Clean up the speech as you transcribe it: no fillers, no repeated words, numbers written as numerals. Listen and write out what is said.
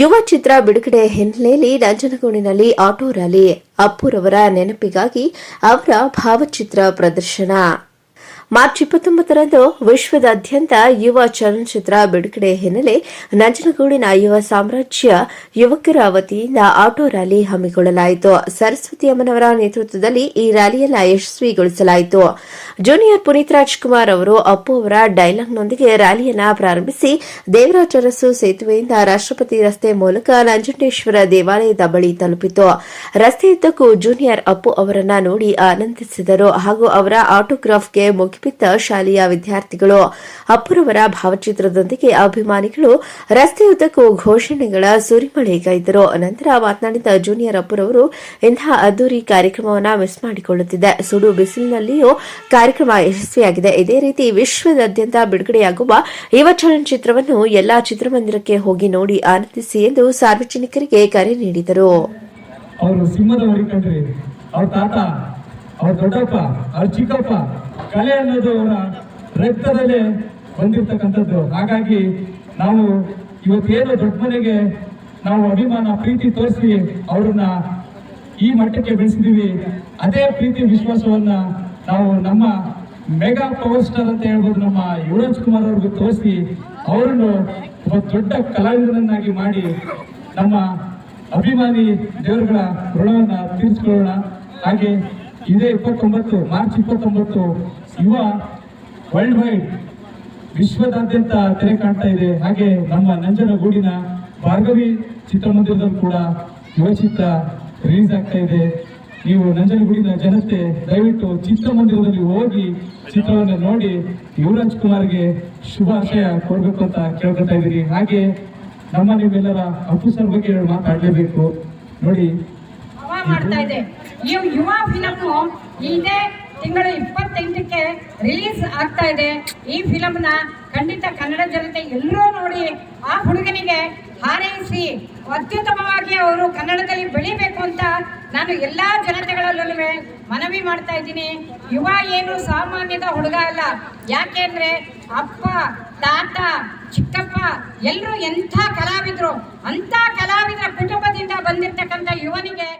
ಯುವ ಚಿತ್ರ ಬಿಡುಗಡೆ ಹಿನ್ನೆಲೆಯಲ್ಲಿ ನಂಜನಗೂಡಿನಲ್ಲಿ ಆಟೋ ರ್ಯಾಲಿ, ಅಪ್ಪುರವರ ನೆನಪಿಗಾಗಿ ಅವರ ಭಾವಚಿತ್ರ ಪ್ರದರ್ಶನ. ಮಾರ್ಚ್ 29ರಂದು ವಿಶ್ವದಾದ್ಯಂತ ಯುವ ಚಲನಚಿತ್ರ ಬಿಡುಗಡೆ ಹಿನ್ನೆಲೆ ನಂಜನಗೂಡಿನ ಯುವ ಸಾಮ್ರಾಜ್ಯ ಯುವಕರ ವತಿಯಿಂದ ಆಟೋ ರ್ಯಾಲಿ ಹಮ್ಮಿಕೊಳ್ಳಲಾಯಿತು. ಸರಸ್ವತಿ ಅಮ್ಮನವರ ನೇತೃತ್ವದಲ್ಲಿ ಈ ರ್ಯಾಲಿಯನ್ನು ಯಶಸ್ವಿಗೊಳಿಸಲಾಯಿತು. ಜೂನಿಯರ್ ಪುನೀತ್ ರಾಜ್ಕುಮಾರ್ ಅವರು ಅಪ್ಪು ಅವರ ಡೈಲಾಗ್ನೊಂದಿಗೆ ರ್ಯಾಲಿಯನ್ನು ಪ್ರಾರಂಭಿಸಿ ದೇವರಾಜ ಅರಸು ಸೇತುವೆಯಿಂದ ರಾಷ್ಟ್ರಪತಿ ರಸ್ತೆ ಮೂಲಕ ನಂಜುಂಡೇಶ್ವರ ದೇವಾಲಯದ ಬಳಿ ತಲುಪಿತು. ರಸ್ತೆಯುದ್ದಕ್ಕೂ ಜೂನಿಯರ್ ಅಪ್ಪು ಅವರನ್ನ ನೋಡಿ ಆನಂದಿಸಿದರು ಹಾಗೂ ಅವರ ಆಟೋಗ್ರಾಫ್ಗೆ ಮುಗಿಬಿದ್ದ ಶಾಲೆಯ ವಿದ್ಯಾರ್ಥಿಗಳು. ಅಪ್ಪುರವರ ಭಾವಚಿತ್ರದೊಂದಿಗೆ ಅಭಿಮಾನಿಗಳು ರಸ್ತೆಯುದ್ದಕ್ಕೂ ಘೋಷಣೆಗಳ ಸುರಿಮಳೆಗೈದರು. ನಂತರ ಮಾತನಾಡಿದ ಜೂನಿಯರ್ ಅಪ್ಪುರವರು, ಇಂತಹ ಅದ್ದೂರಿ ಕಾರ್ಯಕ್ರಮವನ್ನು ಮಿಸ್ ಮಾಡಿಕೊಳ್ಳುತ್ತಿದೆ. ಸುಡು ಬಿಸಿಲಿನಲ್ಲಿಯೂ ಕಾರ್ಯಕ್ರಮ ಯಶಸ್ವಿಯಾಗಿದೆ. ಇದೇ ರೀತಿ ವಿಶ್ವದಾದ್ಯಂತ ಬಿಡುಗಡೆಯಾಗುವ ಯುವ ಚಲನಚಿತ್ರವನ್ನು ಎಲ್ಲಾ ಚಿತ್ರಮಂದಿರಕ್ಕೆ ಹೋಗಿ ನೋಡಿ ಆನಂದಿಸಿ ಎಂದು ಸಾರ್ವಜನಿಕರಿಗೆ ಕರೆ ನೀಡಿದರು. ಅವರು ಸಿಂಹದ ಹೊರಿಕೊಂಡ್ರಿ, ಅವ್ರ ತಾತ, ಅವ್ರ ದೊಡ್ಡಪ್ಪ, ಅವ್ರ ಚಿಕ್ಕಪ್ಪ, ಕಲೆ ಅನ್ನೋದು ಅವರ ರಕ್ತದಲ್ಲೇ ಬಂದಿರತಕ್ಕಂಥದ್ದು. ಹಾಗಾಗಿ ನಾವು ಇವತ್ತೇನು ದೊಡ್ಡ ಮನೆಗೆ ನಾವು ಅಭಿಮಾನ ಪ್ರೀತಿ ತೋರಿಸಿ ಅವರನ್ನ ಈ ಮಟ್ಟಕ್ಕೆ ಬೆಳೆಸಿದೀವಿ, ಅದೇ ಪ್ರೀತಿ ವಿಶ್ವಾಸವನ್ನ ನಾವು ನಮ್ಮ ಮೆಗಾ ಪವರ್ ಸ್ಟಾರ್ ಅಂತ ಹೇಳ್ಬೋದು ನಮ್ಮ ಯುವರಾಜ್ ಕುಮಾರ್ ಅವ್ರಿಗೂ ತೋರಿಸಿ ಅವರನ್ನು ಒಬ್ಬ ದೊಡ್ಡ ಕಲಾವಿದರನ್ನಾಗಿ ಮಾಡಿ ನಮ್ಮ ಅಭಿಮಾನಿ ದೇವರುಗಳ ಋಣವನ್ನ ತೀರಿಸಿಕೊಳ್ಳೋಣ. ಹಾಗೆ ಇದೇ ಮಾರ್ಚ್ 29 ಯುವ ವರ್ಲ್ಡ್ ವೈಡ್ ವಿಶ್ವದಾದ್ಯಂತ ತೆರೆ ಕಾಣ್ತಾ ಇದೆ. ಹಾಗೆ ನಮ್ಮ ನಂಜನಗೂಡಿನ ಭಾರ್ಗವಿ ಚಿತ್ರಮಂದಿರದಲ್ಲಿ ಕೂಡ ಯುವ ಚಿತ್ರ ರಿಲೀಸ್ ಆಗ್ತಾ ಇದೆ. ನೀವು ನಂಜನಗೂಡಿನ ಜನತೆ ದಯವಿಟ್ಟು ಚಿತ್ರಮಂದಿರದಲ್ಲಿ ಹೋಗಿ ಚಿತ್ರವನ್ನು ನೋಡಿ ಯುವರಾಜ್ ಕುಮಾರ್ಗೆ ಶುಭಾಶಯ ಕೊಡಬೇಕು ಅಂತ ಕೇಳ್ಕೊತಾ ಇದ್ದೀರಿ. ಹಾಗೆ ನಿಮ್ಮೆಲ್ಲರ ಅಪ್ಪು ಸರ್ ಬಗ್ಗೆ ಮಾತಾಡಲೇಬೇಕು. ನೋಡಿ, ಮಾಡ್ತಾ ಇದೆ ಈ ಯುವ ಫಿಲಮ್ ಇದೇ ತಿಂಗಳು 28ಕ್ಕೆ ರಿಲೀಸ್ ಆಗ್ತಾ ಇದೆ. ಈ ಫಿಲಮ್ನ ಖಂಡಿತ ಕನ್ನಡ ಜನತೆ ಎಲ್ಲರೂ ನೋಡಿ ಆ ಹುಡುಗನಿಗೆ ಹಾರೈಸಿ ಅತ್ಯುತ್ತಮವಾಗಿ ಅವರು ಕನ್ನಡದಲ್ಲಿ ಬೆಳಿಬೇಕು ಅಂತ ನಾನು ಎಲ್ಲಾ ಜನತೆಗಳಲ್ಲೂ ಮನವಿ ಮಾಡ್ತಾ ಇದ್ದೀನಿ. ಯುವ ಏನು ಸಾಮಾನ್ಯದ ಹುಡುಗ ಅಲ್ಲ. ಯಾಕೆಂದ್ರೆ ಅಪ್ಪ, ತಾತ, ಚಿಕ್ಕಪ್ಪ ಎಲ್ಲರೂ ಎಂಥ ಕಲಾವಿದರು, ಅಂತ ಕಲಾವಿದರ ಕುಟುಂಬದಿಂದ ಬಂದಿರತಕ್ಕಂಥ ಯುವನಿಗೆ